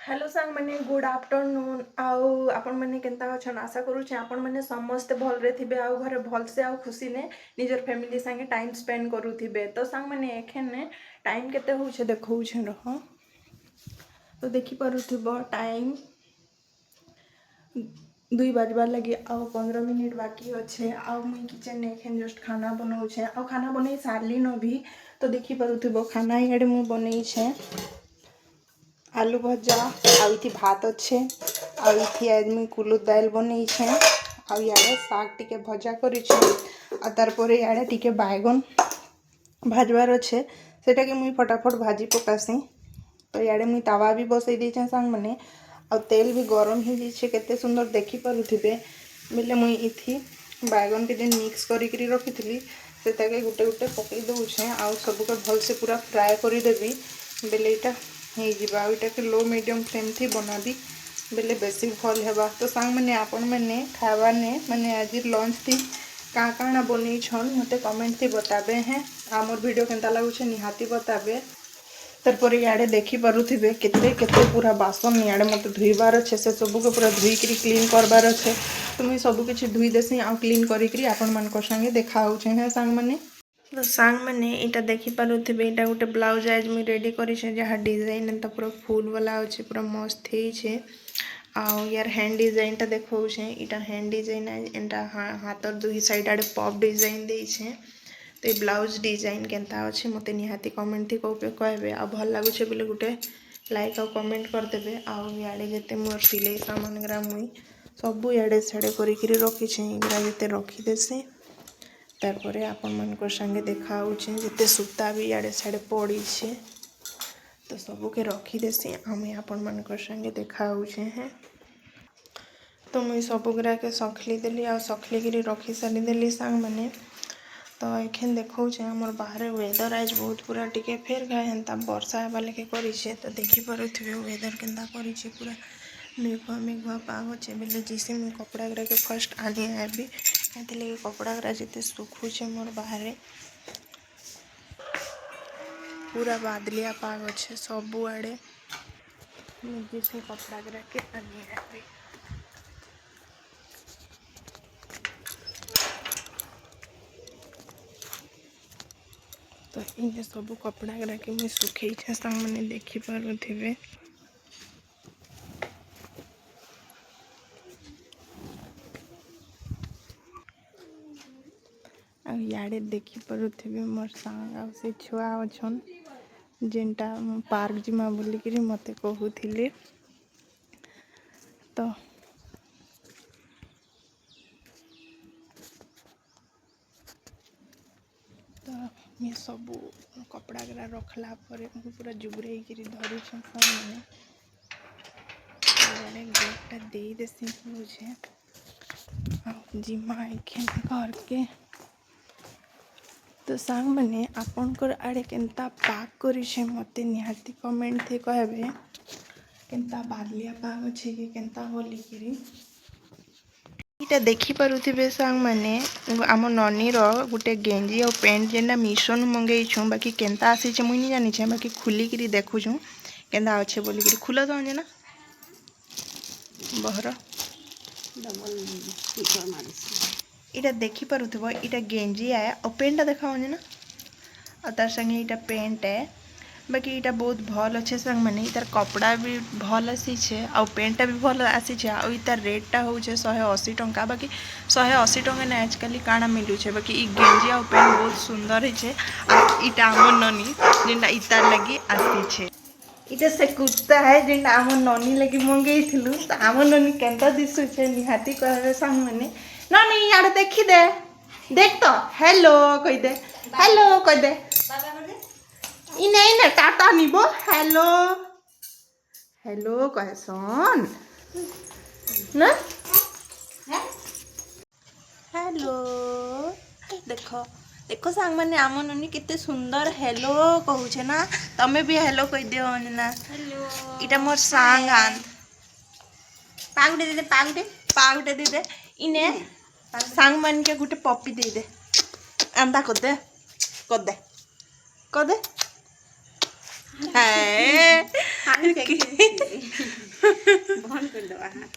Hello सांग मैंने good afternoon आउ आपण मैंने केंता अछन आशा करूछे आपण मैंने समस्त भल रे थिबे आउ घरे भल से आउ खुशी ने निजर फैमिली संगे टाइम स्पेंड करूथिबे। तो सांग मैंने एखने टाइम केते होछे देखौछे रह तो देखि पारुथिबो टाइम 2 बजबार लगी आउ 15 मिनिट बाकी अच्छे आउ मुई किचन ने एखन जस्ट खाना बनाऊछे आउ खाना बनै सारली न भी। तो देखि पारुथिबो खाना इडे मु बनै छे आलू भजा आउ भात अच्छे आउ आदमी कुलू दाल बनी छे आउ याडे साग टिके भजा करी याडे टिके बैगन भाजबार अच्छे सेटा के मुई फटाफट भाजी पकासी। तो याडे मुई तावा भी बसई देछे सांग मने आउ तेल भी गरम हो जाइए केते सुंदर देखि पारुथिबे बेले मुई इथि बैगन के दिन मिक्स करी रखी से गुटे गुटे पकई दउछे आउ सबके भल से पूरा फ्राए करी देबी बेले इटा होटा के लो मीडियम फ्लेम थी बनाबी बेले बेसी भल हेबा। तो सांग मैंने आपण मैंने खावा ने मैंने आज लंच थी का काना बनै छन मते कमेंट थी बताबे हैं आमर वीडियो केनता लागुछे निहाती बताबे। तारपर याडे देखि पारुथिबे केते केते पूरा बासन याडे मते धुईबार अच्छे से सबू के पूरा धुईकरी क्लीन करबार अच्छे। तो मुई सबू किछि धुई देसी आ क्लीन करिकरी आपण मानक संगे देखा होछे हैं सांग मैंने। तो सांग मैंने इटा देखि पारुथिबे इटा गोटे ब्लाउज आज मुई रेडी करी छे जहाँ डिजाइन एंता पूरा फूल वाला अच्छे पूरा मस्त ही छे आउ यार हैंड डिजाइन टा देखो छे इटा हैंड डिजाइन एंता हाथर दुई साइड आडे पॉप डिजाइन दे छे। तो ये ब्लाउज डिजाइन केनता अच्छे मते निहाती कमेंट थी कहबे आ भल लागुछे बोले गुटे लाइक आ कमेंट करदेबे आउ याडे जेते मोर सिलाई सामान ग्रा मुई सबू याडे साडे करिकरी रखी छे इगरा जेते रखी देसी तारपरे आपण मानक संगे देखा होछे जेते सूता भी याडे साडे पड़ी छे तो सबू के रखी देसी आमे आपण मानक संगे देखा होछे हैं। तो मुई सबूगरा के सखली देली आ सखली गिरी रखी सारी देली सांग माने। तो एखन देखो हमर बाहर वेदर आज बहुत पूरा टिके फेर गाय हेन्ता वर्षा हेबा लेके करिछे। तो देखि पारुथिबे वेदर केन्ता करिछे पूरा मेघुआ मेघुआ पाग अच्छे बेले जिसे मुझे कपड़ा गुरा के फर्स्ट आनी आबी लगे कपड़ा गुरा जिते सुखुचे मोर बाहर पूरा बादलिया पाग अच्छे सबू आड़े जिसे कपड़ा गुरा के आनी आबी। तो इन सबू कपड़ा गुरा के मुझे सुखे सांग मैंने देखि पारुथिबे। याडे देखि पारुथिबे मोर सांग आ से छुआ अछन जेनटा पार्क जिमा बोलिकी मते कहूथिले। तो ये सबू कपड़ा गुरा रखला पर पूरा जुबरे धरी मैंने गेटा दे देसी मुझे जिमा एखें घर के। तो सांग मैंने आपनकर आड़े केन्ता पाग करिछे मते निहाती कमेंट थे कहबे केन्ता बादलिया पाग अच्छे कि केन्ता बोलिकी इटा देखि पारुथिबे सांग मैंने आम ननीर गोटे गेंजी और पेंट जेनटा मिशन मंगेइछुं बाकी केन्ता आसीचे मुई नहीं जानी छे बाकी खुलिकी देखुछुं केन्ता अच्छे बोलिकी खुला तो अंजना बहर इटा देखि पारुथिबो इटा गेंजी है और पेंटा देखा अंजना और तार संगे इटा पेंट है बाकी इटा बहुत भल अच्छे संग मैंने इतार कपड़ा भी भल आसी आ पेंटा भी भल आसी आ इतार रेटा हूँ 180 टंका बाकी 180 टंका ना आजकल काଣା मिलूचे बाकी इ गेंजी आ पेंट बहुत सुंदर है इटा आम ननी जेनटा इतार लगी आसी इटा से कुर्ता है जेनटा आम ननी लगी मंगई थिलु तो आम ननी केनता दिसुचे निहाती कहबे सांग मैंने ननी यार देखी दे देख तो हेलो कह दे हेलो कह दे इने इने टाटा निबो हेलो हेलो कहसन ना हेलो देखो देखो सांग मैंने आम ननी केते सुंदर हेलो कहूछे ना तमे भी हेलो कह दियो ना हेलो इटा मोर सांग आन पागुटे दे दे इने सांग मान के गुटे पपी दे दे अंदा कर दे कर दे कर दे बंद कर दवा।